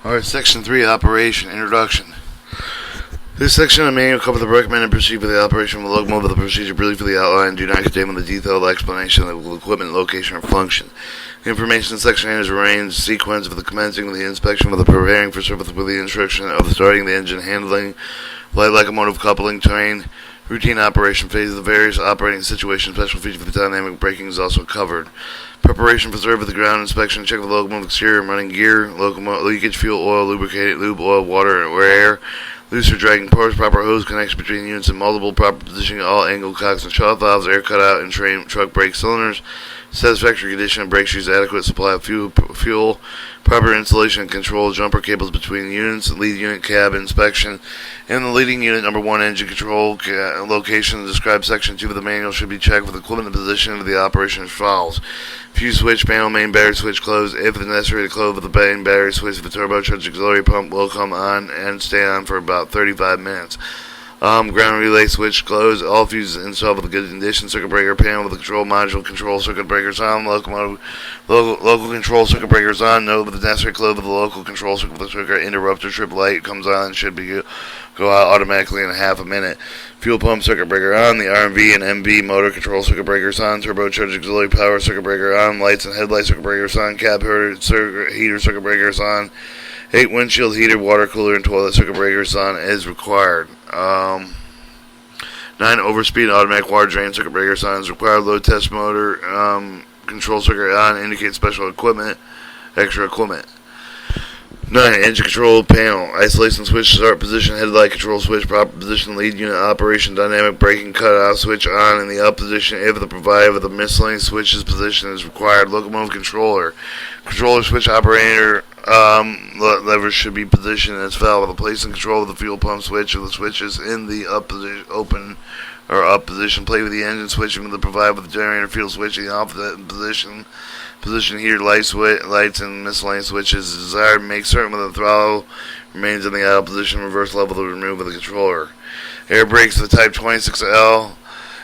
Alright, Section 3, Operation, Introduction. This section of the manual covers the recommended procedure for the operation of the locomotive. The procedure briefly outlined do not contain the detailed explanation of the equipment, location, or function. The information in Section 8 is arranged sequence of the commencing of the inspection, of the preparing for service with the instruction of the starting the engine, handling, light locomotive coupling, terrain, routine operation phase of the various operating situations. Special feature for the dynamic braking is also covered. Preparation for service of the ground inspection, check of the locomotive exterior and running gear, locomotive leakage, fuel, oil, lubricated, lube, oil, water, or air, loose or dragging parts, proper hose connection between units and multiple, proper positioning of all angle cocks and shot valves, air cutout and train truck brake cylinders, satisfactory condition of brake shoes, adequate supply of fuel, proper installation and control jumper cables between units, lead unit cab inspection, and the leading unit number 1 engine control location described section 2 of the manual should be checked with equipment and position of the operation as follows. Fuse switch, panel, main battery switch closed. If necessary, to close with the main battery switch of the turbocharged auxiliary pump will come on and stay on for about 35 minutes. Ground relay switch closed. All fuses installed with a good condition. Circuit breaker panel with the control module. Control circuit breakers on. Locomotive local control circuit breakers on. Note with the necessary close with the local control circuit interrupter trip light comes on and should be go out automatically in a half a minute. Fuel pump circuit breaker on. The RMV and MV motor control circuit breakers on. Turbocharged auxiliary power circuit breaker on. Lights and headlight circuit breakers on. Cab heater circuit breakers on. 8 windshield heater, water cooler, and toilet circuit breakers on as required. 9 overspeed automatic water drain circuit breakers on as required. Load test motor control circuit on. Indicate special equipment, extra equipment. 9 engine control panel. Isolation switch, start position, headlight control switch, proper position, lead unit operation, dynamic braking cutout switch on in the up position if the provided with the miscellaneous switches position is required. Locomotive controller. Controller switch operator levers should be positioned as follows. The place and control of the fuel pump switch of the switches in the up position, open or up position. Play with the engine switch and the provided with the generator fuel switch in the off position. Position heater lights and miscellaneous switches desired. Make certain that the throttle remains in the idle position. Reverse level to remove with the controller. Air brakes of the type 26L.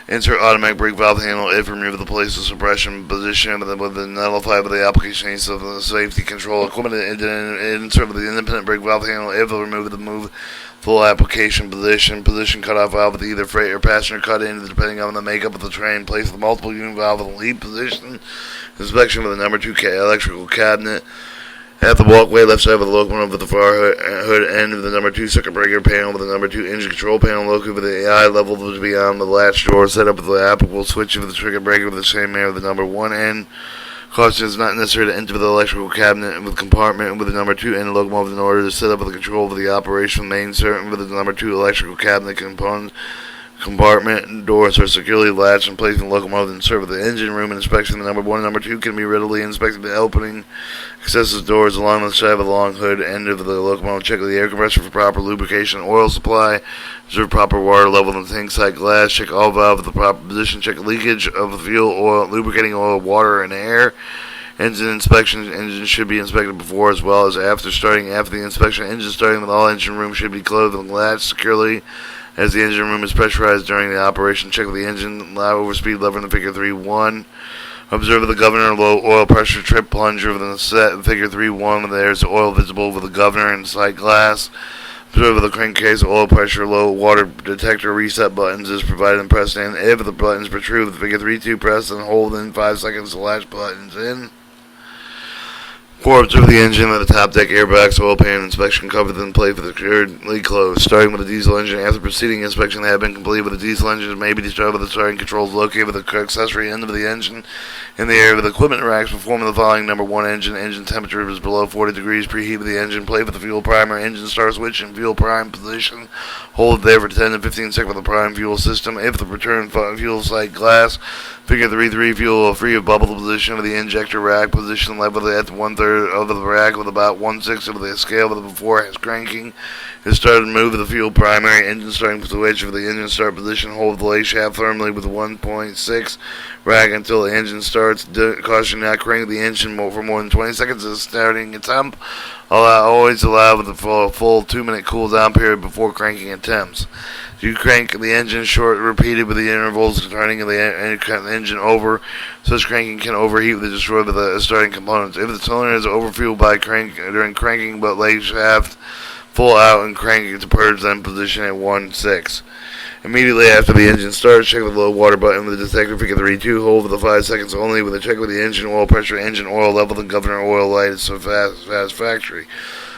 Insert automatic brake valve handle if removed the place of suppression position with the nullified with the application of the safety control equipment. Insert with the independent brake valve handle if removed the move full application position cutoff valve with either freight or passenger cut in depending on the makeup of the train. Place the multiple unit valve in the lead position. Inspection with the number 2 electrical cabinet. At the walkway, left side of the locomotive with the far hood end of the number 2 circuit breaker panel with the number 2 engine control panel located with the eye level to be on the latch door. Set up with the applicable switch of the circuit breaker with the same manner with the number 1 end. Caution is not necessary to enter the electrical cabinet with compartment with the number 2 end locomotive in order to set up with the control of the operation main certain with the number 2 electrical cabinet compartment doors are securely latched and placed in the locomotive and serve the engine room. Inspection the number 1 and number 2 can be readily inspected by opening accessible doors along the side of the long hood end of the locomotive. Check the air compressor for proper lubrication and oil supply. Observe proper water level in the tank side glass. Check all valves at the proper position. Check leakage of the fuel, oil, lubricating oil, water, and air. Engine inspection. Engine should be inspected before as well as after starting. After the inspection, engine starting with all engine room should be closed and latched securely as the engine room is pressurized during the operation. Check the engine loud overspeed lever in the figure 3-1. Observe the governor low oil pressure trip plunger within the set in figure 3-1 when there's oil visible with the governor and sight glass. Observe the crankcase oil pressure low water detector reset buttons is provided and pressed in. If the buttons protrude with figure 3-2, press and hold in 5 seconds to latch buttons in. 4. Observe the engine with the top deck airbags, oil pan inspection covered and plate for the securely closed. Starting with the diesel engine. After proceeding inspection that have been completed with the diesel engine may be destroyed with the starting controls located with the accessory end of the engine in the area with the equipment racks. Performing the following. Number 1 engine temperature is below 40 degrees. Preheat the engine. Play with the fuel primer. Engine start switch in fuel prime position. Hold it there for 10 to 15 seconds with the prime fuel system. If the return fuel sight glass figure 3-3 fuel free of bubble position of the injector rack position level at 1/3 of the rack with about 1/6 of the scale with the before cranking is started to move the fuel primary engine starting switch of the engine start position. Hold the lay shaft firmly with 1.6 rack until the engine starts. Caution not crank the engine for more than 20 seconds as starting attempt. Always allow the full 2-minute cool down period before cranking attempts. You crank the engine short, repeated with the intervals, turning the engine over. Such cranking can overheat with the destroy the starting components. If the cylinder is overfueled during cranking, but leg shaft full out and cranking to purge, then position at 1-6. Immediately after the engine starts, check the low water button with the detector. Figure 3-2. Hold for the 5 seconds only. With a check with the engine oil pressure, engine oil level, and governor oil light is satisfactory.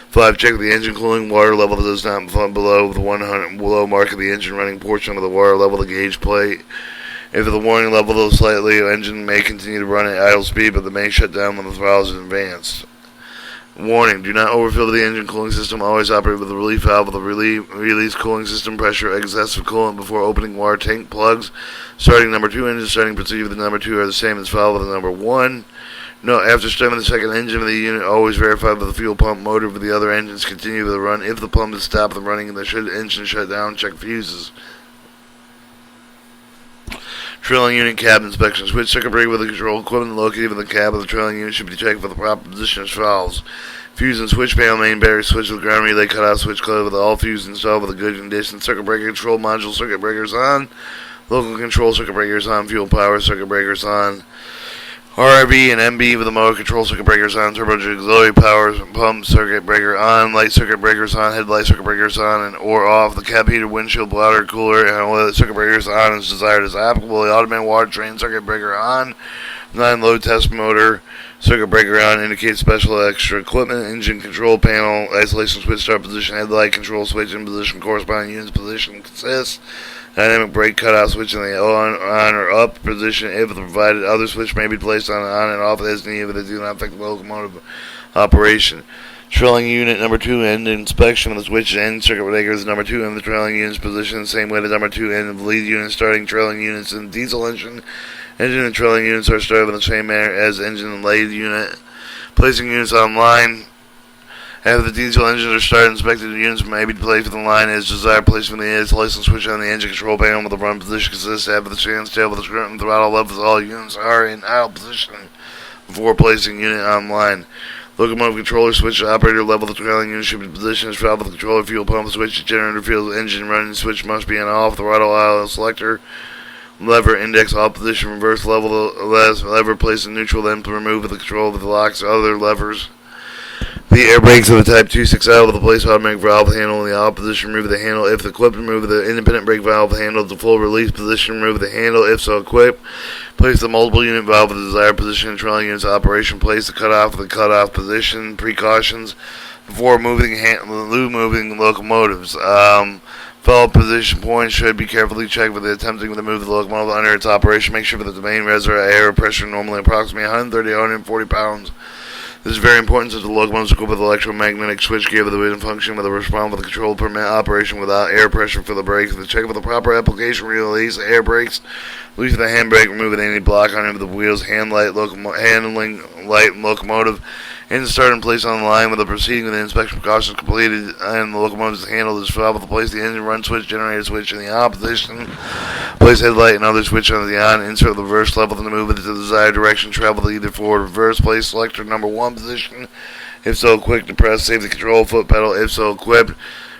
5. Check the engine cooling water level does not fall below the 100 below mark of the engine running portion of the water level, the gauge plate. If the warning level goes slightly, the engine may continue to run at idle speed, but it may shut down when the throttle is advanced. Warning: do not overfill the engine cooling system. Always operate with the relief valve of the release cooling system pressure excessive coolant before opening water tank plugs. Starting number 2 engine starting procedure with the number 2 are the same as valve with the number 1. No, after starting the second engine of the unit, always verify with the fuel pump motor for the other engines continue with the run. If the pump is stopped the running and the engine shut down, check fuses. Trailing unit cab inspection. Switch circuit breaker with the control equipment located in the cab of the trailing unit should be checked for the proper position of valves. Fuse and switch panel, main battery switch with ground relay cutoff switch code with all fuses installed with a good condition. Circuit breaker control module circuit breakers on. Local control circuit breakers on. Fuel power circuit breakers on. RRB and MB with the motor control circuit breakers on. Turbo auxiliary power pump circuit breaker on. Light circuit breakers on. Headlight circuit breakers on and or off. The cab heater, windshield, bladder, cooler, and all the circuit breakers on as desired as applicable. The automatic water train circuit breaker on. 9 load test motor circuit breaker on. Indicate special extra equipment. Engine control panel. Isolation switch start position. Headlight control switch in position. Corresponding unit's position consists. Dynamic brake cutoff switch in the on or up position. If the provided other switch may be placed on and off as needed, but it do not affect the locomotive operation. Trailing unit number 2 end inspection of the switch end circuit breakers. Number 2 end the trailing unit's position the same way the number 2 end of the lead unit. Starting trailing units in diesel engine. Engine and trailing units are started in the same manner as engine and lead unit. Placing units on line. After the diesel engines are started, inspected units may be placed with the line as desired. Placement of the isolation switch on the engine control panel with the run position consists of the standstill with the current and throttle levels. All units are in idle position before placing unit on line. Locomotive controller switch operator level. The trailing unit should be positioned as valve the controller fuel pump switch. Generator field engine running switch must be on off. Throttle aisle selector lever index all position reverse level. Lever placed in neutral then to remove the control of the locks. Other levers. The air brakes of the Type 2.6L with the place automatic valve handle in the out position, remove the handle. If equipped, remove the independent brake valve handle to the full release position, remove the handle if so equipped. Place the multiple unit valve in the desired position in trailing unit's operation. Place the cutoff in the cutoff position. Precautions before moving locomotives. Fellow position points should be carefully checked with attempting to move the locomotive under its operation. Make sure that the main reservoir air pressure normally approximately 130 to 140 pounds. This is very important since the locomotive is equipped with electromagnetic switchgear with a wind function with a response with a control permit operation without air pressure for the brakes. The check for the proper application, release the air brakes, release the handbrake, remove any block on the wheels, handling light locomotive, and start in place on the line with the proceeding with the inspection precautions completed and the locomotive is handled as well. Place the engine run switch, generator switch in the on position. Place headlight and other switch on the on. Insert the reverse level to move it to the desired direction. Travel to either forward or reverse. Place selector number 1 position. If so, quick to press. Save the control foot pedal. If so, equipped.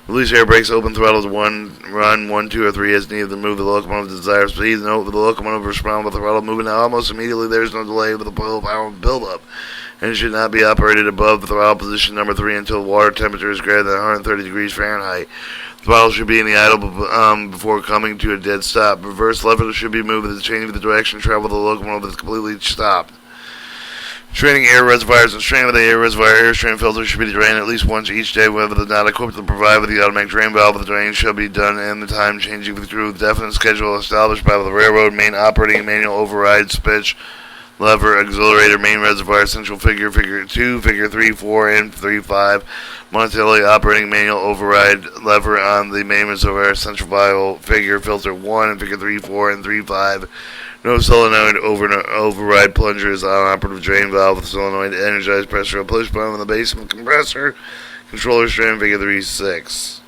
Release air brakes. Open throttles 1, run 1, 2, or 3 as needed to move the locomotive to desired speed. Note with the locomotive respond with the throttle moving almost immediately. There is no delay with the power buildup. And should not be operated above the throttle position number 3 until water temperature is greater than 130 degrees Fahrenheit. The throttle should be in the idle before coming to a dead stop. Reverse lever should be moved with the change of the direction of travel of the locomotive is completely stopped. Draining air reservoirs and straining of the air reservoir air strain filter should be drained at least once each day. Whether they're not equipped to provide with the automatic drain valve, the drain shall be done and the time changing through the definite schedule established by the railroad. Main operating manual override switch lever auxiliator main reservoir central figure 2 figure 3 4 and 3 5 Montelli operating manual override lever on the main reservoir central valve figure filter 1 and figure 3 4 and 3 5. No solenoid override plunger is on operative drain valve with solenoid energized pressure a push button on the base of the compressor controller strain figure 3 6.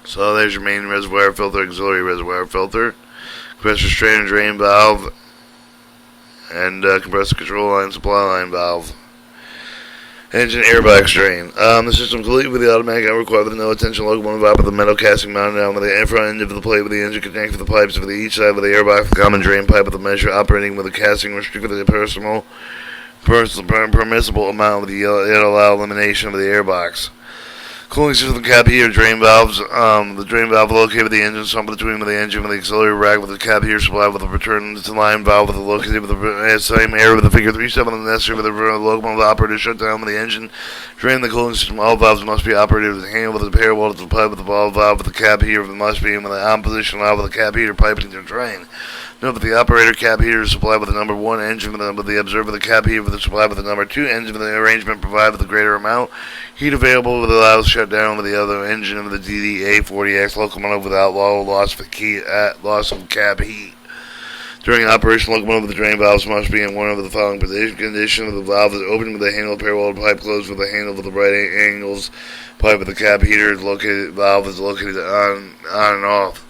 So there's your main reservoir filter, auxiliary reservoir filter, compressor strain and drain valve, and compressor control line, supply line valve. Engine airbox drain. The system complete with the automatic required with no attention locomotive out with the metal casting mounted down with the front end of the plate with the engine connected with the pipes with each side with the airbox, the common drain pipe with the measure operating with the casting restricted to the permissible amount of the allow elimination of the airbox. Cooling system cap heater drain valves. The drain valve located with the engine somewhere between the engine with the auxiliary rack with the cap heater supplied with the return to line valve with the located with the same area with the figure 3/7 necessary with the locomotive operator shut down with the engine. Drain the cooling system. All valves must be operated with the hand with the parallel to the pipe with the valve with the cap heater must be in the on position valve with the cap heater piping to drain. Note that the operator cap heater is supplied with the number 1 engine with the observer the cap heater with the supplied with the number 2 engine with the arrangement provided with the greater amount. Heat available with allows shutdown with the other engine of the DDA40X locomotive without loss of cap heat. During operation, locomotive the drain valves must be in one of the following conditions. The valve is open with the handle parallel pipe closed with the handle with the right angles pipe with the cap heater is located. Valve is located on and off.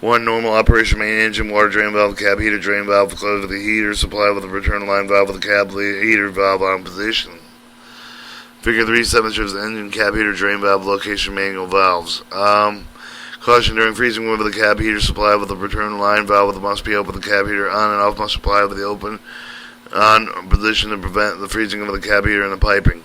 1. Normal operation main engine water drain valve cap heater drain valve closed with the heater supplied with the return line valve with the cap heater valve on position. Figure 3/7 shows the engine cap heater drain valve location manual valves. Caution during freezing with the cap heater supplied with the return line valve must be open. The cap heater on and off must supply with the open on position to prevent the freezing of the cap heater and the piping.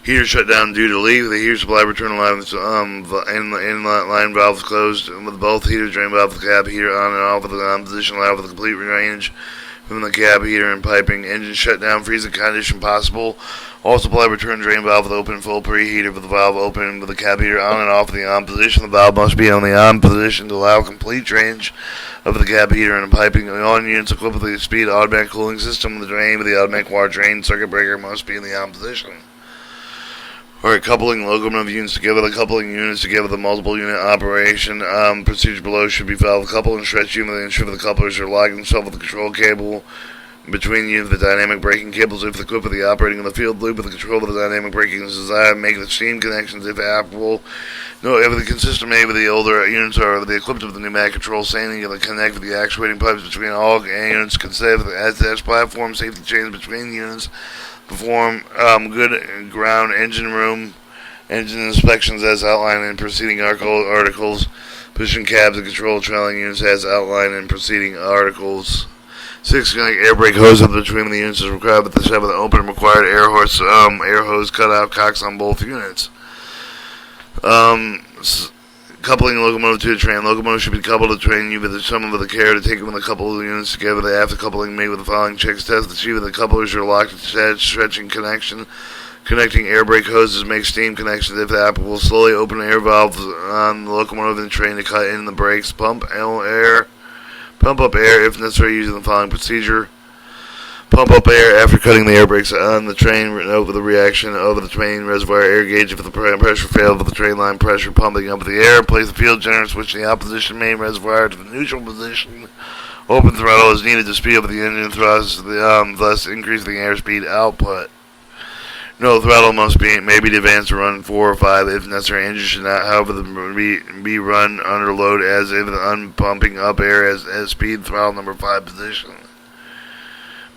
Heater shut down due to leak. The heater supply return line inlet line valves closed with both heater drain valve cap heater on and off with the on position valve with a complete range from the cap heater and piping. Engine shutdown freezing condition possible. All supply return drain valve with open full preheater with the valve open with the cap heater on and off the on position. The valve must be on the on position to allow complete drainage of the cap heater and piping. All units equipped with the speed automatic cooling system. The drain with the automatic water drain circuit breaker must be in the on position. Alright, coupling locomotive units together. The coupling units together, the multiple unit operation procedure below should be followed. The couple and stretch unit, ensure the couplers are locked themselves with the control cable between units. The dynamic braking cables, if equipped with the operating of the field loop with the control of the dynamic braking is desired. Make the steam connections if applicable. No, if the consistent made with the older units are the equipped with the pneumatic control sanding and the connect with the actuating pipes between all units. Consider the attached platform safety chains between units. Perform good ground engine room engine inspections as outlined in preceding articles. Position cabs and control trailing units as outlined in preceding articles. 6. Connect air brake hose between the units is required, but the 7 open required air hose cutout cocks on both units. Coupling locomotive to the train. Locomotive should be coupled to train you with some of the care to take them with a couple of the units together. The after coupling made with the following checks. Test to see that the couplers are locked to stretching connection. Connecting air brake hoses. Make steam connections if applicable. Slowly open air valves on the locomotive and train to cut in the brakes. Pump up air if necessary using the following procedure. Pump up air after cutting the air brakes on the train. Note with the reaction of the train reservoir air gauge if the pressure fails with the train line pressure pumping up the air. Place the field generator switch in the opposition main reservoir to the neutral position. Open throttle is needed to speed up the engine thrust, thus increasing the airspeed output. No throttle may be advanced to run 4 or 5 if necessary. Engine should not, however, be run under load as if the unpumping up air as speed throttle number 5 position.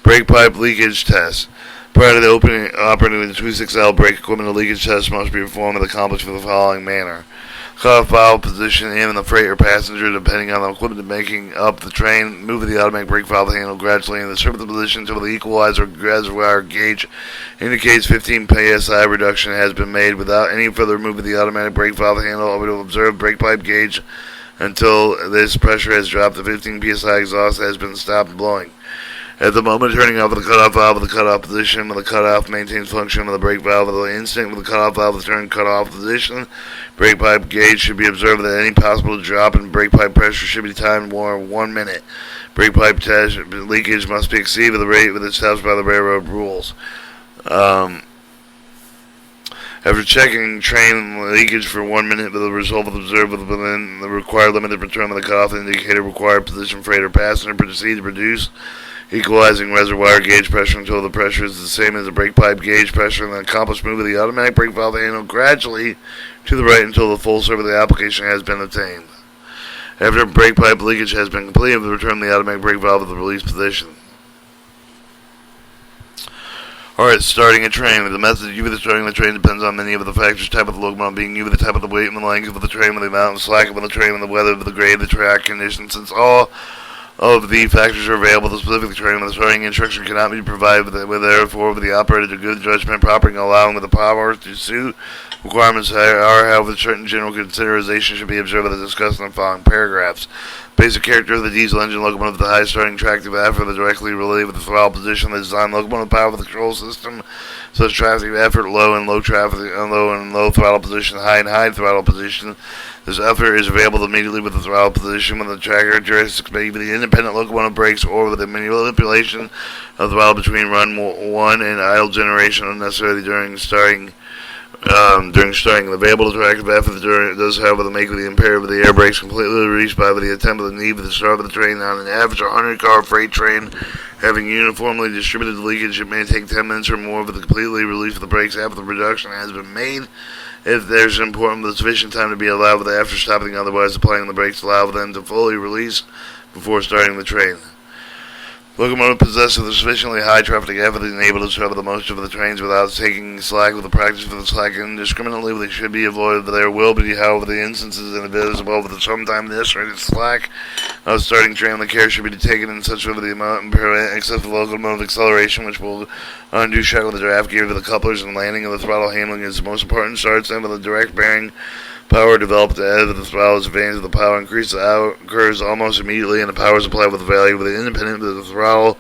Brake pipe leakage test. Prior to the operating of the 26L brake equipment, a leakage test must be performed and accomplished in the following manner. Cut-off valve position in the freight or passenger, depending on the equipment making up the train. Move the automatic brake valve handle gradually in the circular position until the equalizer reservoir gauge indicates 15 psi reduction has been made. Without any further move of the automatic brake valve handle, we will observe brake pipe gauge until this pressure has dropped to 15 psi. Exhaust has been stopped blowing. At the moment turning off the cutoff valve, the cutoff position of the cutoff maintains function of the brake valve. The instant with the cutoff valve is turned cutoff position, brake pipe gauge should be observed that any possible drop in brake pipe pressure should be timed more 1 minute. Brake pipe test leakage must be exceeded with the rate established by the railroad rules. After checking train leakage for 1 minute, the result was observed within the required limit of return of the cutoff indicator required position freight or passenger. Proceed to produce equalizing reservoir gauge pressure until the pressure is the same as the brake pipe gauge pressure, and then accomplish move of the automatic brake valve handle gradually to the right until the full serve of the application has been obtained. After brake pipe leakage has been completed, return the automatic brake valve to the release position. Alright, starting a train. The method used for starting the train depends on many of the factors: type of the locomotive being used, the type of the weight and the length of the train, with the amount of slack of the train, and the weather, the grade, the track conditions. Since all of the factors are available, the specific train with the starting instruction cannot be provided with therefore the operator to good judgment, proper and allowing with the power to suit requirements are, however, certain general considerations should be observed as discussed in the following paragraphs. Basic character of the diesel engine locomotive: the high starting tractive effort, the directly related with the throttle position, the design locomotive power of the control system, such tractive effort, low and low throttle position, high and high throttle position. This effort is available immediately with the throttle position, when the track characteristics may be the independent locomotive brakes, or with the manipulation of the throttle between run 1 and idle generation unnecessarily during starting. The available tractive effort does, however, make the imperative of the air brakes completely released by the attempt of the need for the start of the train. On an average 100-car freight train having uniformly distributed leakage, it may take 10 minutes or more for the completely release of the brakes after the reduction has been made. If there's important sufficient time to be allowed with after stopping, otherwise applying the brakes allow them to fully release before starting the train. Locomotive possessed with a sufficiently high traffic effort and able to travel the most of the trains without taking slack. With the practice for the slack indiscriminately, they should be avoided. There will be, however, the instances in the as well with the sometimes necessary slack of starting train. The care should be taken in such way the amount and prevent excessive locomotive acceleration, which will undo shock with the draft gear to the couplers, and landing of the throttle handling is the most important. Starts in with the direct bearing power developed as the throttle is advanced. The power increase occurs almost immediately, and the power is applied with the value with the independent of the throttle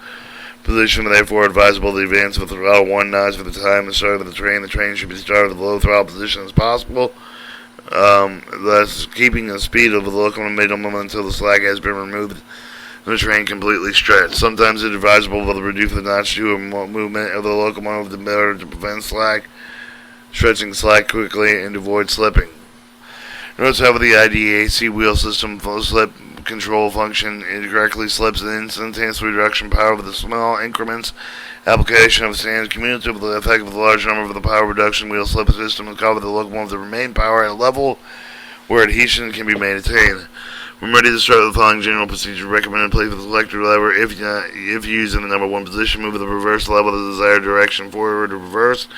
position. Therefore, advisable to advance with the throttle 1 notch for the time and start of the train. The train should be started with the low throttle position as possible, thus keeping the speed of the locomotive minimum until the slack has been removed and the train completely stretched. Sometimes it is advisable to reduce the notch to a movement of the locomotive in order to prevent stretching slack quickly and avoid slipping. Notice how the DDA40X wheel system slip control function correctly slips an instantaneous reduction power with the small increments. Application of standards cumulative with the effect of the large number of the power reduction wheel slip system to cover the locomotive to remain power at a level where adhesion can be maintained. When ready to start the following general procedure, recommended place with the selector lever if used in the number 1 position. Move the reverse lever the desired direction forward to reverse.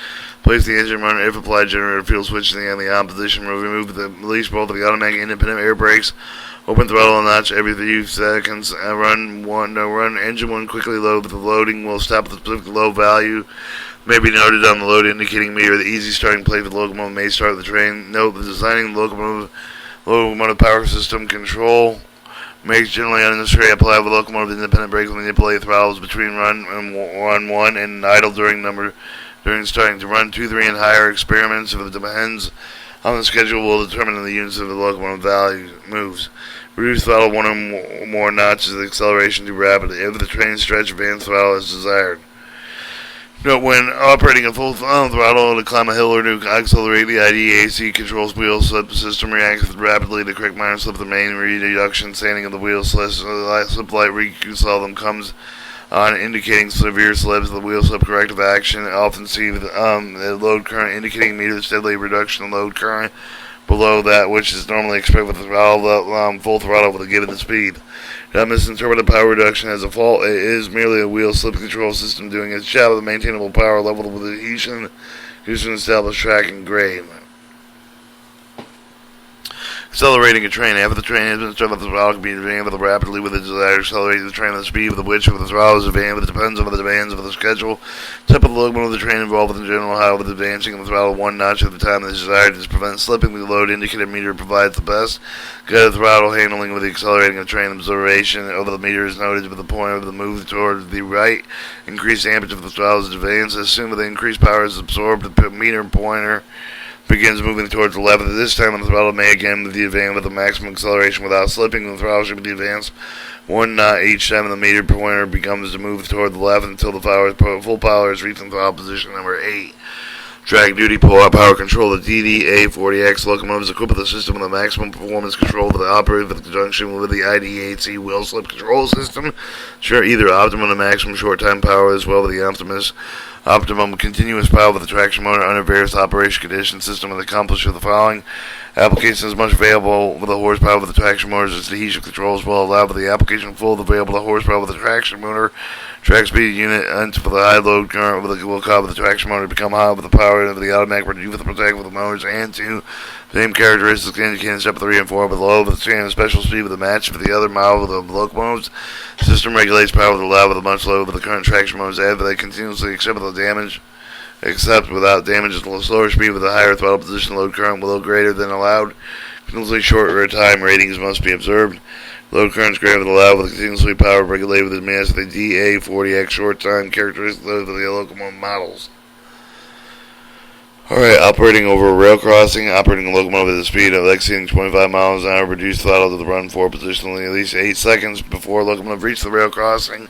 Place the engine runner if applied generator fuel switch in the on position. Remove release both of the automatic independent air brakes. Open throttle notch every few seconds. Run engine 1 quickly load, but the loading will stop at the specific low value. May be noted on the load indicating meter. The easy starting place for the locomotive may start the train. Note the designing the locomotive power system control makes generally unnecessary. Apply the locomotive independent brakes when manipulate throttles between run 1 and idle during starting. To run 2, 3 and higher experiments, if it depends on the schedule, will determine the units of the locomotive value moves. Reduce throttle 1 or more notches of acceleration too rapidly. If the train stretch, advance throttle is desired. Note when operating a full throttle to climb a hill or to accelerate, the DDA40X controls wheel slip system reacts rapidly to correct minor slip. The main reduction standing of the wheel slip light seldom comes on, indicating severe slips. The wheel slip corrective action often see the load current indicating meter steadily reduction in load current below that which is normally expected with the throttle, full throttle with a given speed. Do not misinterpret the power reduction as a fault. It is merely a wheel slip control system doing its job with a maintainable power level with adhesion used to establish track and grade. Accelerating a train. After the train has been started, the throttle can be advanced rapidly with the desire to accelerate the train at the speed with which the throttle is advanced. It depends on the demands of the schedule. Type of the locomotive of the train involved in general, how with advancing the throttle 1 notch at the time that is desired to prevent slipping. The load indicator meter provides the best guided throttle handling with the accelerating of train. Observation over the meter is noted with the point of the move toward the right. Increased amperage of the throttle is advanced. As soon as the increased power is absorbed, the meter pointer begins moving towards the left. At this time, the throttle may again be advanced with the maximum acceleration without slipping. The throttle should be advanced 1 knot each time the meter pointer begins to move toward the left until the full power is reached in throttle position number 8. Drag duty pull-out power control. The DDA40X locomotive is equipped with a system with a maximum performance control for the operator in conjunction with the DDA40X wheel slip control system. Sure, either optimum and maximum short time power as well as the optimus Optimum continuous power with the traction motor under various operation conditions. System will accomplish the following. Application is much available with the horsepower with the traction motors as adhesion controls will allow for the application full of available horsepower with the traction motor. Track speed unit until the high load current will cause the traction motor to become high with the power of the automatic reduce with the protect with the motors and 2. Same characteristics indicated in step 3 and 4, but low with the same special speed with the match for the other model with the locomotives. System regulates power with the low with the much lower with the current traction motors add, but they continuously accept without damage. Except without damage at the slower speed with a higher throttle position load current will greater than allowed. Continuously shorter time ratings must be observed. Load currents greater than allowed with continuously power regulated with the demands of the DDA40X short time characteristics of the locomotive models. Alright, operating over a rail crossing, operating a locomotive at a speed of exceeding 25 miles an hour, reduce throttle to the run forward position at least 8 seconds before locomotive reaches the rail crossing.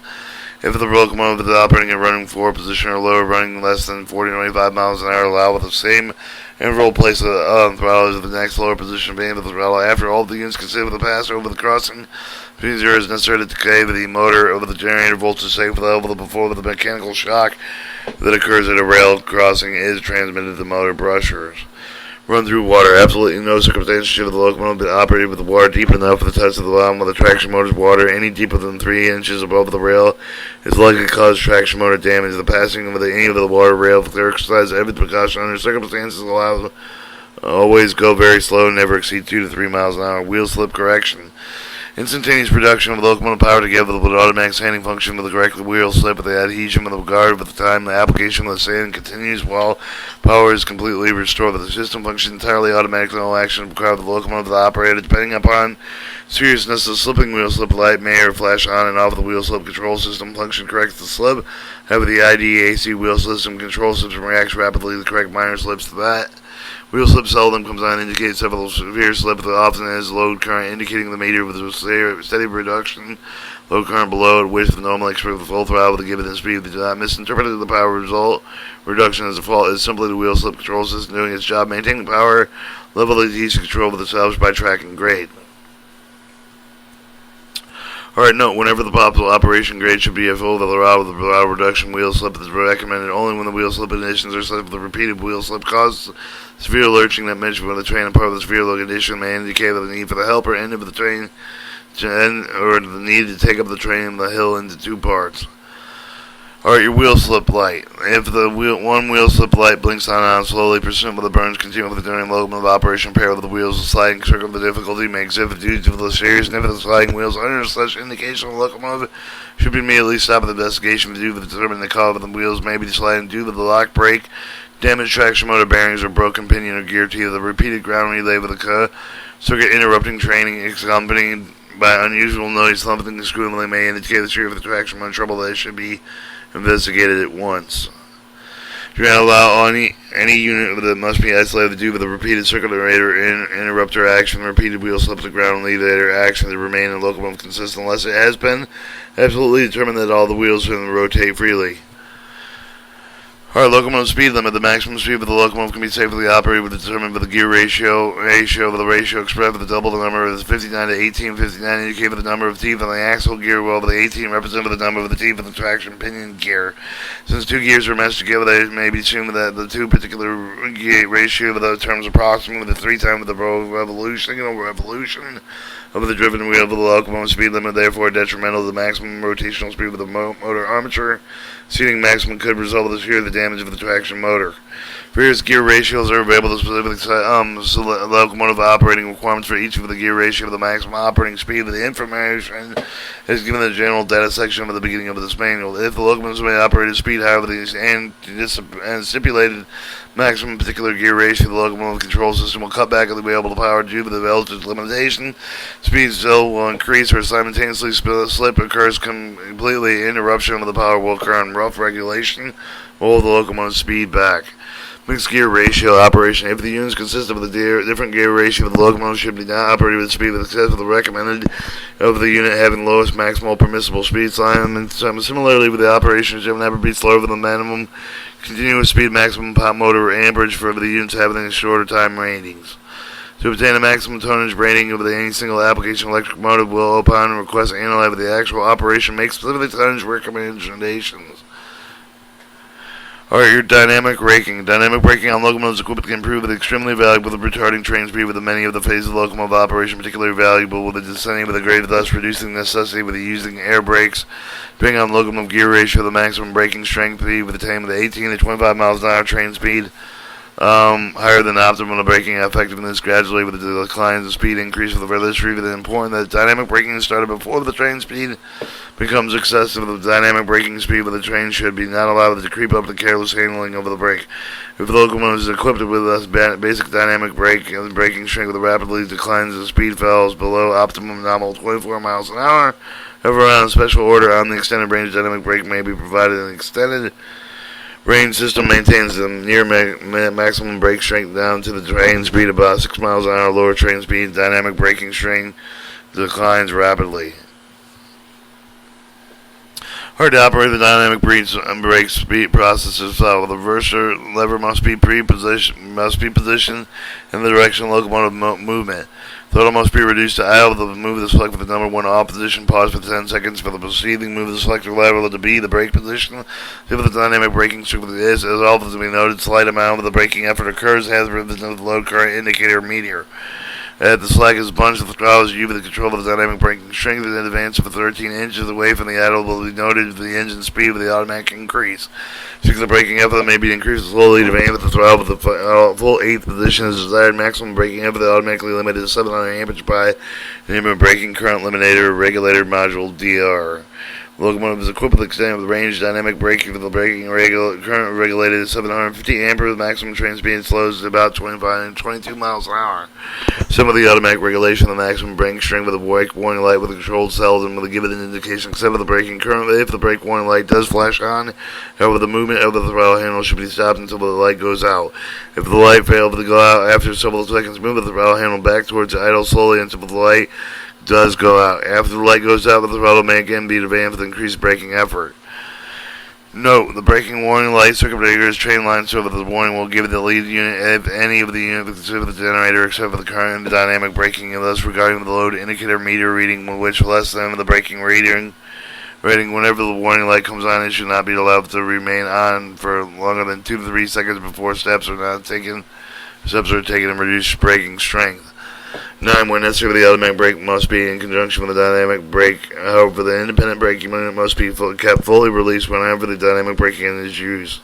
If the locomotive is operating in running forward position or lower, running less than 40 to 25 miles an hour, allow with the same interval place the throttle as the next lower position of the throttle. After all the units considered the pass over the crossing, speed 0 is necessary to decay the motor over the generator voltage safe level before the mechanical shock that occurs at a rail crossing is transmitted to the motor brushers. Run through water. Absolutely no circumstances should the locomotive be operated with the water deep enough for the touch of the bottom of the traction motor's water. Any deeper than 3 inches above the rail is likely to cause traction motor damage. The passing of any of the water rail will exercise every precaution under circumstances allowed. Always go very slow, never exceed 2 to 3 miles an hour. Wheel slip correction. Instantaneous production of locomotive power together with automatic sanding function with the correct wheel slip with the adhesion with regard with the time the application of the sand continues while power is completely restored. The system functions entirely automatically. No action required the locomotive to operate. Depending upon seriousness, the slipping wheel slip light may or flash on and off the wheel slip control system function corrects the slip. However, the IDAC wheel system control system reacts rapidly to correct minor slips to that. Wheel slip seldom comes on, indicates several severe slip, often as load current, indicating the meter with a steady reduction. Load current below at which the normal express with full throttle with a given speed. They do not misinterpret the power result. Reduction as a fault is simply the wheel slip control system doing its job, maintaining power level of easy control with itself by track and grade. Alright, note, whenever the possible operation grade should be at full throttle with the throttle reduction, wheel slip is recommended only when the wheel slip conditions are set with the repeated wheel slip causes severe lurching that mentioned when the train and part of the severe load condition may indicate the need for the helper end of the train or the need to take up the train and the hill into 2 parts. Alright, your wheel slip light. If the one wheel slip light blinks on and on slowly, pursuant with the burns continue with the during locomotive operation, pair with the wheels, the sliding circle of the difficulty may exhibit due to the seriousness of the sliding wheels. Under such indication, the locomotive should be immediately stopped at the investigation due to determine the cause of the wheels may be sliding due to the lock brake, damaged traction motor bearings, or broken pinion or gear teeth. The repeated ground relay with the circuit interrupting training accompanied by unusual noise thumping and squealing may indicate the severity of the traction motor trouble that should be investigated at once. Do not allow any unit that must be isolated due to the repeated circulator interrupter action, repeated wheel slip to ground leader action to remain in locomotive consistent unless it has been absolutely determined that all the wheels can rotate freely. Alright, locomotive speed limit. The maximum speed of the locomotive can be safely operated with determined by the gear ratio of the ratio expressed with the double the number of 59 to 18. 59 indicate the number of teeth on the axle gear, while the 18 represent the number of the teeth on the traction pinion gear. Since 2 gears are meshed together, it may be assumed that the 2 particular gear ratio of those terms approximately the 3 times the revolution of the driven wheel of the locomotive speed limit, therefore detrimental to the maximum rotational speed of the motor armature. Exceeding maximum could result in the damage of the traction motor. Various gear ratios are available to specific locomotive operating requirements for each of the gear ratio of the maximum operating speed. The information is given in the general data section at the beginning of this manual. If the locomotive may operate at speed higher than and stipulated maximum particular gear ratio, the locomotive control system will cut back on the available power due to the voltage limitation. Speed still will increase or simultaneously slip occurs completely. Interruption of the power will occur in rough regulation. Hold the locomotive speed back. Mixed gear ratio operation. If the units consist of the different gear ratio of the locomotive should be not operated with speed with excess of the recommended of the unit having lowest maximal permissible speed. Similarly with the operation should never be slower than the minimum continuous speed maximum pop motor amperage for the units having shorter time ratings. To obtain a maximum tonnage rating of any single application electric motor will, upon request, analyze the actual operation, make specific tonnage recommendations. Alright, your dynamic braking. Dynamic braking on locomotives equipped can prove it extremely valuable with retarding train speed with many of the phases of locomotive operation, particularly valuable with the descending with a grade, thus reducing the necessity with using air brakes. Depending on locomotive gear ratio, the maximum braking strength speed with attained with 18 to 25 miles an hour train speed. Higher than optimal braking effectiveness gradually with the declines of speed increase for the registry. It is important that dynamic braking is started before the train speed becomes excessive. The dynamic braking speed of the train should be not allowed to creep up the careless handling of the brake. If the locomotive is equipped with a basic dynamic brake and the braking strength rapidly declines, the speed falls below optimum nominal 24 miles an hour. However, on a special order on the extended range dynamic brake may be provided. An extended range system maintains the near maximum brake strength down to the train speed about 6 miles an hour. Lower train speed, dynamic braking strength declines rapidly. Hard to operate the dynamic brake speed process is the reverser lever must be positioned in the direction of locomotive movement. Throttle must be reduced to idle. The move of the selector for the number 1 off position. Pause for 10 seconds for the proceeding move of the selector lever to B, the brake position. If the dynamic braking strength is often to be noted, slight amount of the braking effort occurs as the load current indicator meter. At the slack is plunged, the throttle is used with the control of the dynamic braking strength in advance of 13 inches away from the idle will be noted the engine speed with the automatic increase. The braking effort may be increased slowly to aim at the throttle with the full 8th position is desired. Maximum braking effort automatically limited to 700 amperes by the braking current limiter regulator module DR. The locomotive is equipped with extended range dynamic braking for the braking current regulated at 750 amperes. Maximum train speed slows to about 25 and 22 miles an hour. Some of the automatic regulation of the maximum braking strength with a brake warning light with a controlled cells and will give it an indication except for the braking current. If the brake warning light does flash on, however, the movement of the throttle handle should be stopped until the light goes out. If the light fails to go out after several seconds, move the throttle handle back towards idle slowly until the light does go out. After the light goes out, the throttle may again be advanced with increased braking effort. Note, the braking warning light circuit breaker is train line, so the warning will give the lead unit if any of the unit except for the generator except for the current and the dynamic braking, and thus regarding the load indicator meter reading which less than the braking rating. Whenever the warning light comes on, it should not be allowed to remain on for longer than 2 to 3 seconds before steps are taken and reduce braking strength. 9. When necessary, the automatic brake must be in conjunction with the dynamic brake. However, the independent braking unit must be kept fully released whenever the dynamic braking unit is used.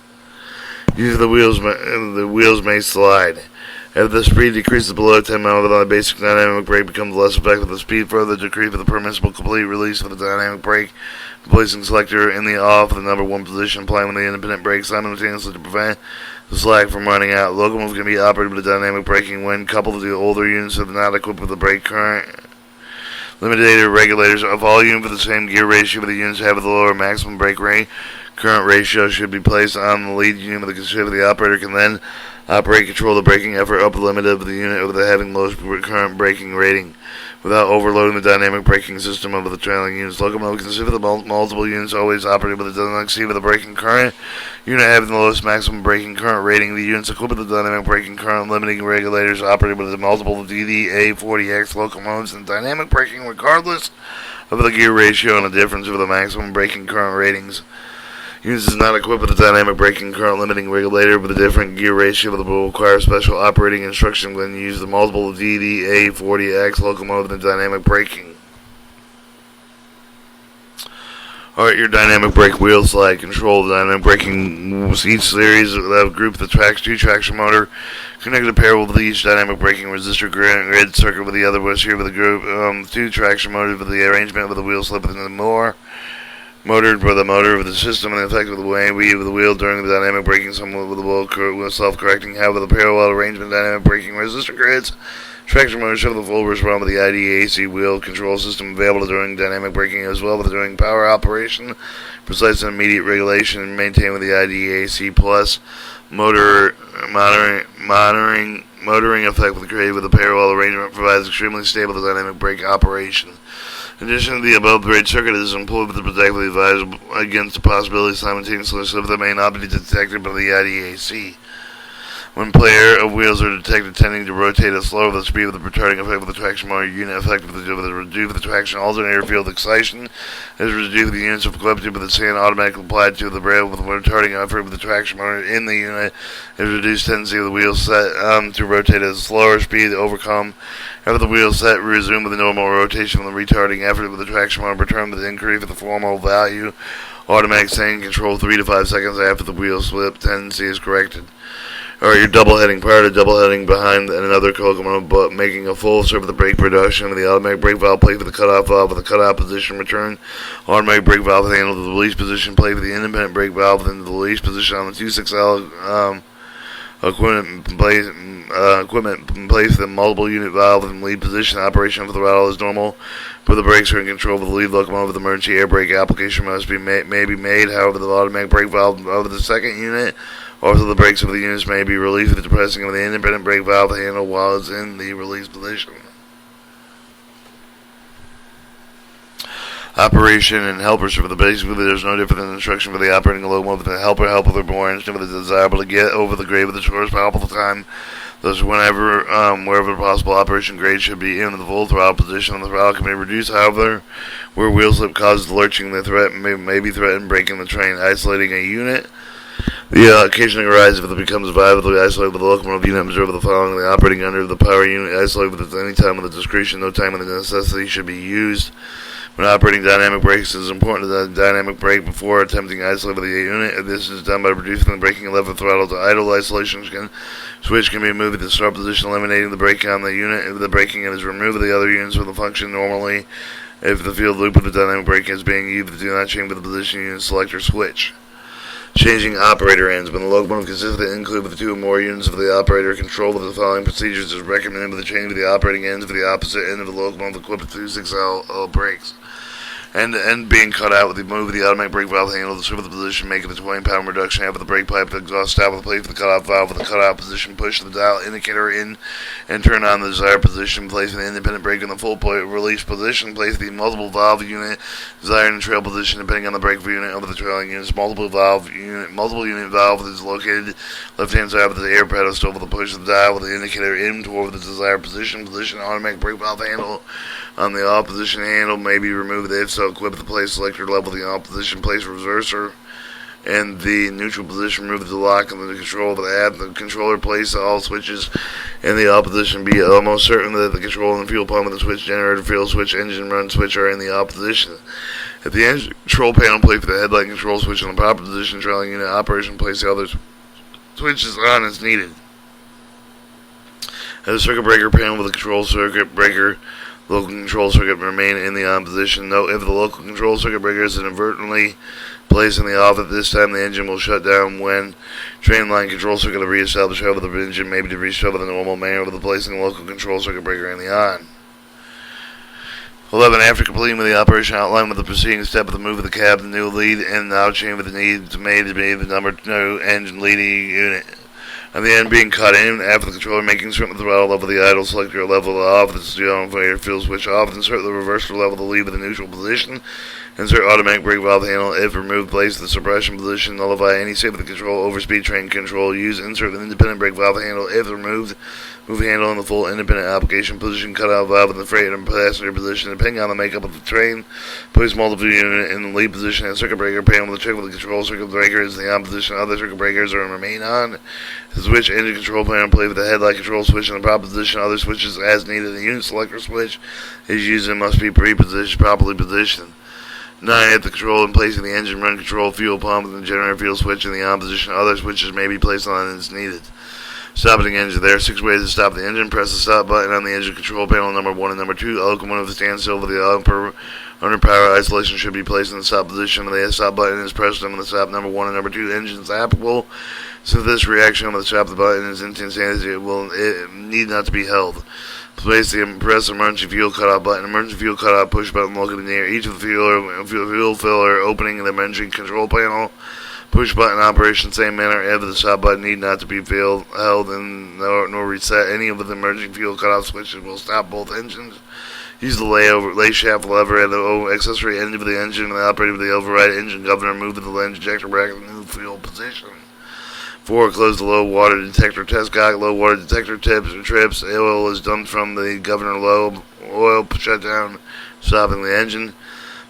Use of the wheels may slide. As the speed decreases below 10 miles an hour, the basic dynamic brake becomes less effective. The speed further decreases with the permissible complete release of the dynamic brake. Placing selector in the off of the number 1 position, applying with the independent brake simultaneously to prevent the slack from running out. Locomotives can be operated with dynamic braking when coupled to the older units that are not equipped with the brake current limiter regulators. Of all units with the same gear ratio, but the units have the lower maximum brake rate current ratio should be placed on the lead unit with the consider the operator can then operate control the braking effort up the limit of the unit with having lowest current braking rating without overloading the dynamic braking system of the trailing units. Locomotive consider the multiple units always operated with a dynamic speed with the braking current unit having the lowest maximum braking current rating. The units equipped with the dynamic braking current limiting regulators operated with the multiple DDA40X locomotives and dynamic braking regardless of the gear ratio and the difference of the maximum braking current ratings. Units is not equipped with a dynamic braking current limiting regulator with a different gear ratio that will require special operating instruction when you use the multiple DDA40X locomotive and dynamic braking. Alright, your dynamic brake wheel slide control. The dynamic braking each series of group the 2 traction motor connected parallel with each dynamic braking resistor grid circuit with the other was here with the group 2 traction motors with the arrangement with the wheel slip within the motor for the motor of the system and the effect of the way we of the wheel during the dynamic braking, somewhat with the wheel self-correcting. However, the parallel arrangement dynamic braking resistor grids traction motors show the full response with the IDAC wheel control system available during dynamic braking as well as during power operation, precise and immediate regulation and maintained with the IDAC plus motor motoring effect with created with the parallel arrangement provides extremely stable dynamic brake operation. In addition to the above braid circuit is employed with the protective advised against the possibility simultaneously slip that may not be detected by the IDAC. When pair of wheels are detected tending to rotate at slower the speed of the retarding effect of the traction motor unit effective with the reduce of the traction alternator field excitation is reduced with the units of equipment with the sand automatically applied to the rail with the retarding effort of the traction motor in the unit is reduced tendency of the wheels set to rotate at a slower speed to overcome after the wheels set resume with the normal rotation of the retarding effort of the traction motor return with the increase of the formal value automatic sand control 3 to 5 seconds after the wheel slip tendency is corrected. Or your double heading prior to double heading behind and another locomotive, but making a full serve of the brake production of the automatic brake valve plate for the cutoff valve with the cutoff position return, automatic brake valve handle to the release position plate for the independent brake valve into the release position on the 26L equipment in place the multiple unit valve in lead position. Operation of the throttle is normal, but the brakes are in control of the lead locomotive. The emergency air brake application must be may be made. However, the automatic brake valve of the second unit. Also, the brakes of the units may be relieved with the depressing of the independent brake valve handle while it's in the release position. Operation and helpers for the basically there's no different than instruction for the operating locomotive. The helper help with the more instant with the desirable to get over the grade with the shortest possible time. Thus, whenever, wherever possible, operation grade should be in the full throttle position. The throttle can be reduced, however, where wheel slip causes lurching. The threat may be threatened breaking the train, isolating a unit. The occasionally arises if it becomes violently isolated with the locomotive unit. Observe the following: the operating under the power unit isolated with any time of the discretion, no time of the necessity should be used. When operating dynamic brakes, it is important to the dynamic brake before attempting to isolate with the unit. This is done by reducing the braking lever throttle to idle. Isolation switch can be moved to the start position, eliminating the brake on the unit. If the braking is removed, the other units will function normally. If the field loop of the dynamic brake is being used, do not change the position unit selector switch. Changing operator ends. When the locomotive consistently include with 2 or more units of the operator control with the following procedures is recommended with the change of the operating ends for the opposite end of the locomotive equipped with 26L brakes. And being cut out with the move of the automatic brake valve handle to serve the position, making the 20-pound reduction after the brake pipe to exhaust stop with the plate for the cutoff valve with the cutoff position, push the dial indicator in and turn on the desired position, placing the independent brake in the full release position, place the multiple valve unit desired in trail position depending on the brake unit over the trailing units. Multiple unit valve is located left hand side of the air pedestal with the push of the dial with the indicator in toward the desired position. Automatic brake valve handle on the off position handle may be removed if so equipped with the place selector level the off position place reverser and the neutral position remove the lock and the control of the controller place all switches in the off position. Be almost certain that the control and the fuel pump and the switch generator fuel switch engine run switch are in the off position. If the engine control panel place for the headlight control switch in the proper position, trailing unit operation place the other switches on as needed. As a circuit breaker panel with the control circuit breaker local control circuit remain in the on position. Note, if the local control circuit breaker is inadvertently placed in the off at this time, the engine will shut down when train line control circuit is reestablished. However, the engine may be restarted with the normal manner with the placing the local control circuit breaker in the on. 11. After completing with the operation outline with the preceding step of the move of the cab, the new lead and now chain with the need to made to be the number 2 engine leading unit. And the end being cut in after the controller making certain the throttle level the idle selector level off, the steering fuel switch off, insert the reverser level the lead with the neutral position, insert automatic brake valve handle if removed, place the suppression position, nullify any save of the control, overspeed train control, use insert the independent brake valve handle if removed, move handle in the full independent application position, cut out valve in the freight and passenger position, depending on the makeup of the train, place multiple unit in the lead position and circuit breaker panel with the check with the control circuit breaker is in the on position, other circuit breakers are remain on. The switch engine control panel play with the headlight control switch in the proper position, other switches as needed. The unit selector switch is used and must be properly positioned. 9. At the control and placing the engine run control fuel pump and the generator fuel switch in the on position, other switches may be placed on as needed. Stopping the engine. There are 6 ways to stop the engine. Press the stop button on the engine control panel number 1 and number 2. Locomotive standstill with the under power isolation should be placed in the stop position. The stop button is pressed on the stop number 1 and number 2 engines applicable. Since this reaction on the stop of the button is instantaneous, it need not to be held. Place the press emergency fuel cutoff button. Emergency fuel cutoff push button located near each of the fuel filler opening in the engine control panel. Push button operation same manner as the stop button need not to be held and nor reset. Any of the emergency fuel cutoff switches will stop both engines. Use the lay shaft lever at the accessory end of the engine and the operator with the override engine governor. Move the engine ejector bracket in the new fuel position. 4. Close the low water detector test cock. Low water detector trips. Oil is dumped from the governor low. Oil shutdown, stopping the engine.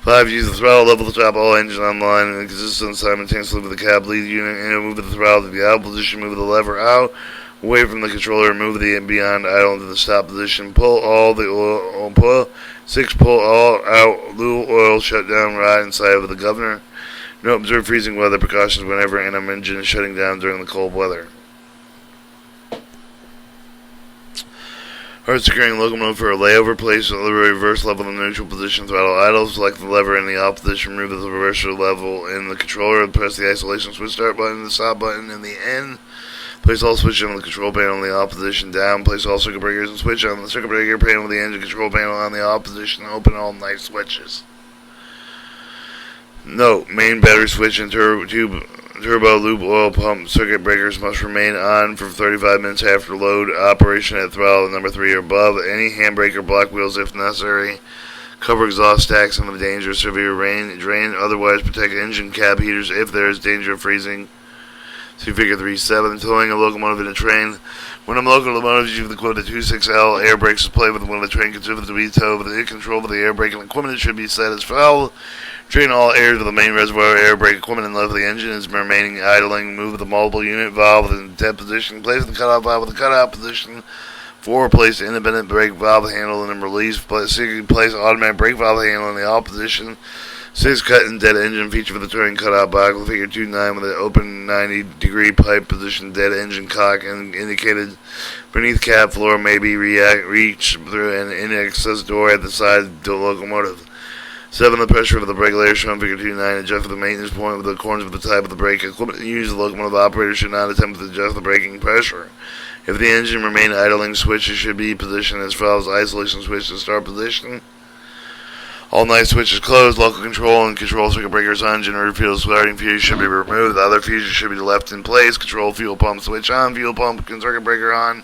5. Use the throttle level to stop all engines online and consistent simultaneously with the cab lead unit. And move the throttle to the idle position. Move the lever out, away from the controller. Move the beyond idle into the stop position. Pull all the oil. Pull 6. Pull all out. Lube oil shutdown rod inside of the governor. No, observe freezing weather precautions whenever an engine is shutting down during the cold weather. Hard securing locomotive for a layover. Place the reverse level in the neutral position. Throttle idle. Select the lever in the off position. Remove the reverse level in the controller. Press the isolation switch start button, the stop button in the end. Place all switches on the control panel in the off position down. Place all circuit breakers and switch on the circuit breaker panel with the engine control panel on the off position. Open all night switches. Note: main battery switch and turbo lube oil pump circuit breakers must remain on for 35 minutes after load operation at throttle number 3 or above. Any handbrake or block wheels if necessary. Cover exhaust stacks in the danger of severe rain. Drain, otherwise protect engine cab heaters if there is danger of freezing. See Figure 3.7. Towing a locomotive in a train. When a locomotive is using the quote 26L, air brakes is played with when the train considers to be towed. With the control of the air brake and equipment should be set as follows. Drain all air to the main reservoir air brake equipment and level the engine is remaining idling. Move the multiple unit valve in dead position. Place the cutoff valve with the cutout position. 4. Place the independent brake valve handle and release. Place automatic brake valve handle in the off position. 6. Cut and dead engine feature for the turning cutout box. Figure 2.9 with an open 90-degree pipe position. Dead engine cock and indicated beneath cab floor may be reached through an in-access door at the side of the locomotive. 7. The pressure of the brake layer shown Figure 2.9. Adjust for the maintenance point with the corners of the type of the brake equipment used. The locomotive operator should not attempt to adjust the braking pressure. If the engine remain idling, switches should be positioned as follows. Isolation switch to start position. All night switches closed. Local control and control circuit breakers on. Generator fuel starting fuse should be removed. The other fuses should be left in place. Control fuel pump switch on. Fuel pump and circuit breaker on.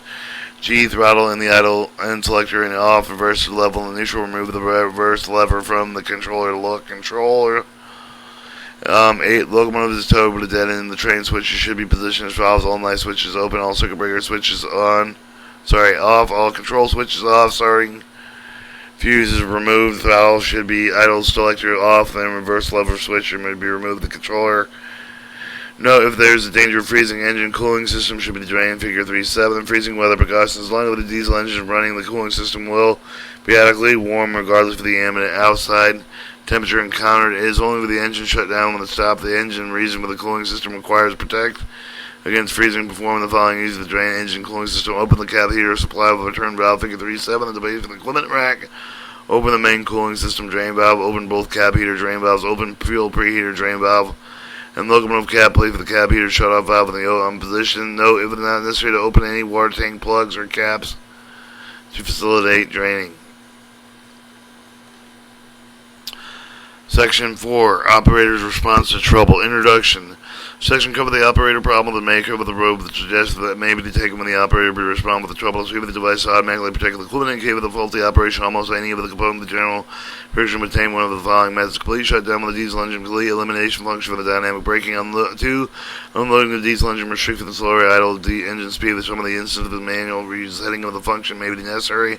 G, throttle in the idle and selector in the off. Reverse level in the neutral. Remove the reverse lever from the controller to lock controller. 8. Locomotive is towed with a dead end. The train switches should be positioned as follows. All night switches open. All circuit breaker switches on. Off. All control switches off. Fuse is removed. Throttle should be idle. Selector off. Then reverse lever switch may be removed. The controller. Note: if there is a danger of freezing, engine cooling system should be drained. Figure 3.7. Freezing weather precautions. As long as the diesel engine is running, the cooling system will be adequately warm regardless of the ambient outside temperature encountered. It is only with the engine shut down when the stop of the engine reason with the cooling system requires protect against freezing. Perform the following: use the drain engine cooling system. Open the cab heater supply with a return valve. Figure 3.7. The base of the equipment rack. Open the main cooling system drain valve. Open both cab heater drain valves. Open fuel preheater drain valve. And locomotive cab plate for the cab heater shut-off valve in the on position. Note: if it is not necessary to open any water tank plugs or caps to facilitate draining. Section 4. Operator's response to trouble. Introduction. Section cover the operator problem with the maker with the rope that suggests that may be taken when the operator will respond with the trouble. See if the device automatically protect the equipment in case of the faulty operation. Almost any of the components of the general version would obtain one of the following methods: complete shutdown with the diesel engine, complete elimination function for the dynamic braking. 2. Unloading the diesel engine, restricting the slower idle engine speed with some of the instance of the manual resetting of the function may be necessary.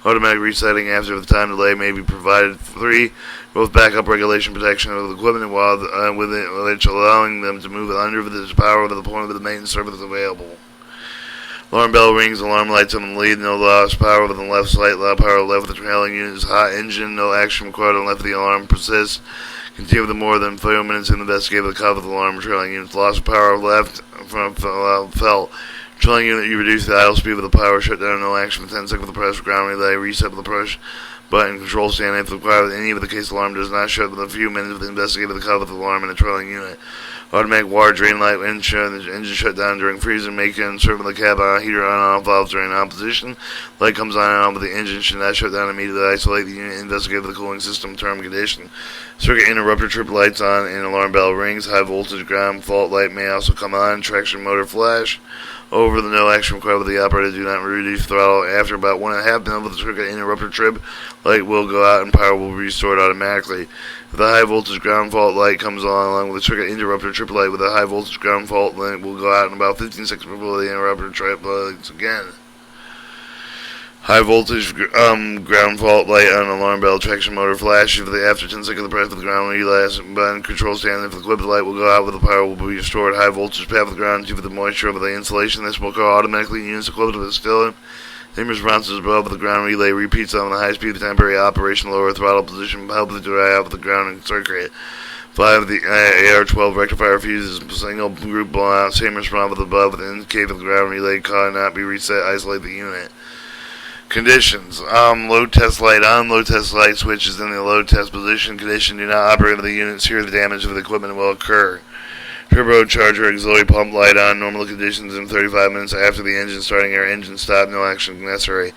Automatic resetting after the time delay may be provided. 3. Both backup regulation protection of the equipment while which allowing them to move under the power to the point of the maintenance service available. Alarm bell rings, alarm lights on the lead, no lost power with the left side, loud power left with the trailing unit is hot engine, no action required unless the alarm persists. Continue with more than 4 minutes to investigate the cause of the alarm trailing units. Lost power left from fell. Trailing unit, you reduce the idle speed with the power shutdown, no action for 10 seconds with the press ground relay, reset with the push button, control stand if required. Any of the case alarm does not shut within a few minutes with the investigate the cause of the alarm in the trailing unit. Automatic water drain light engine shut down during freezing. Make insert with the cab on heater on and off valves during opposition. Light comes on and off, but the engine should not shut down immediately. Isolate the unit. Investigate for the cooling system term condition. Circuit interrupter trip lights on and alarm bell rings. High voltage ground fault light may also come on. Traction motor flash. Over the no action required with the operator. Do not reduce throttle. After about 1.5 minutes with the circuit interrupter trip light will go out and power will be restored automatically. If the high voltage ground fault light comes on along with the circuit interrupter trip light with a high voltage ground fault line will go out in about 15 seconds before the interrupter trip lights again. High voltage ground fault light on alarm bell traction motor flash. If after 10 seconds the press of the ground relay button control stand, if the equipped light will go out with the power will be restored. High voltage path of the ground due to the moisture over the insulation. This will go automatically in units equipped with a still. Same responses above the ground relay repeats on the high speed temporary operation lower throttle position help to dry out the ground and circuit. 5. The AR-12 rectifier fuse is single group blowout. Same response with above with indicate of the ground relay cannot be reset. Isolate the unit. Conditions. Load test light on. Load test light switch is in the load test position. Condition. Do not operate with the unit. Serious damage of the equipment will occur. Turbocharger auxiliary pump light on. Normal conditions in 35 minutes after the engine starting. Air engine stop. No action necessary.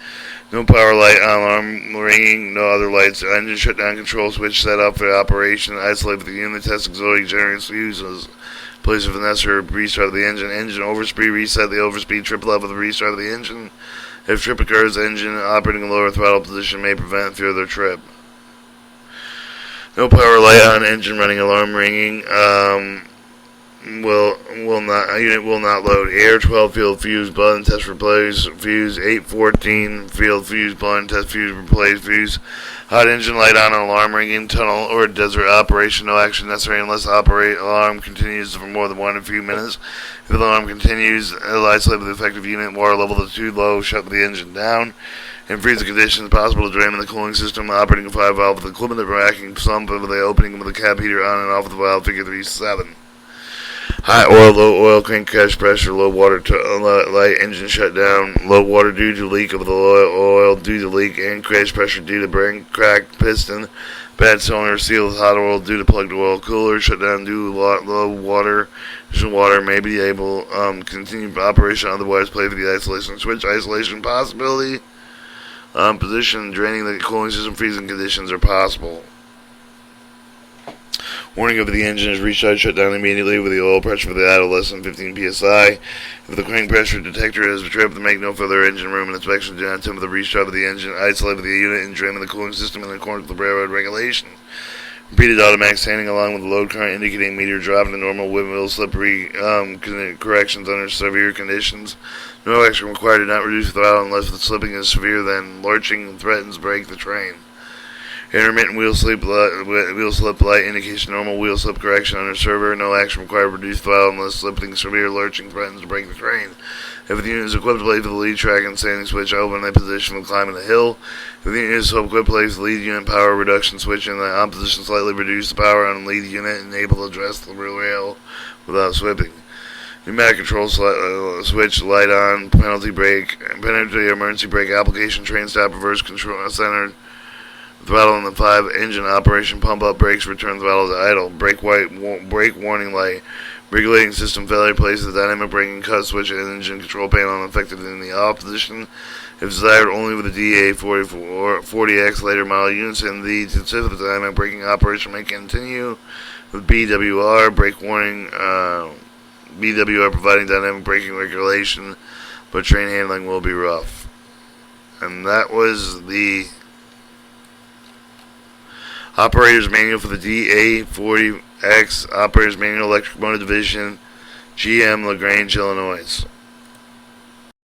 No power light on. Alarm ringing. No other lights. Engine shutdown control switch set up for operation. Isolate the unit. Test auxiliary generators fuses. Place if necessary. Restart of the engine. Engine overspeed. Reset the overspeed trip level. The restart of the engine. If trip occurs, engine operating in lower throttle position may prevent further trip. No power light on. Engine running. Alarm ringing. Unit will not load. AR-12 field fuse button test replace fuse. 814 field fuse button test fuse replace fuse. Hot engine light on. Alarm ringing. Tunnel or desert operation. No action necessary unless alarm continues for more than 1 or few minutes. If the alarm continues, isolate the effective unit. Water level is too low. Shut the engine down. In freezing conditions, possible to drain in the cooling system. Operating a 5-valve with equipment, the racking sump with the opening of the cap heater on and off of the valve. Figure 3-7. High oil, low oil, crank catch pressure, low water light, engine shut down, low water due to leak of the oil due to leak, and crash pressure due to break, cracked piston, bad cylinder, seal with hot oil due to plugged oil cooler, shut down due to low water. Additional water may be able continue operation, otherwise play for the isolation switch. Isolation possibility, position, draining the cooling system, freezing conditions are possible. Warning of the engine is restarted, shut down immediately with the oil pressure for the idle less than 15 psi. If the crank pressure detector is tripped, to make no further engine room and inspection, do not attempt the restart of the engine. Isolate the unit and drain the cooling system in accordance with the railroad regulations. Repeated automatic standing along with the load current indicating meter drop in the normal wheel slippery corrections under severe conditions. No action required. Do not reduce the throttle unless the slipping is severe, then lurching threatens break the train. Intermittent wheel slip light indication normal wheel slip correction under server. No action required. Reduce throttle unless slipping severe lurching threatens to break the train. If the unit is equipped to play for the lead track and standing switch open in a position when climbing the hill. If the unit is equipped to place the lead unit power reduction switch in the opposition, slightly reduce the power on the lead unit and enable to address the rear rail without slipping. Pneumatic control switch light on. Penalty brake. Penalty emergency brake application. Train stop reverse control center. Throttle in the 5 engine operation, pump up brakes, return throttle to idle, brake warning light, regulating system failure, place the dynamic braking cut switch and engine control panel unaffected in the off position. If desired, only with the DDA40X later model units, and the specific dynamic braking operation may continue with BWR, brake warning, BWR providing dynamic braking regulation, but train handling will be rough. And that was the Operator's Manual for the DDA40X Operator's Manual Electric Motor Division, GM, LaGrange, Illinois.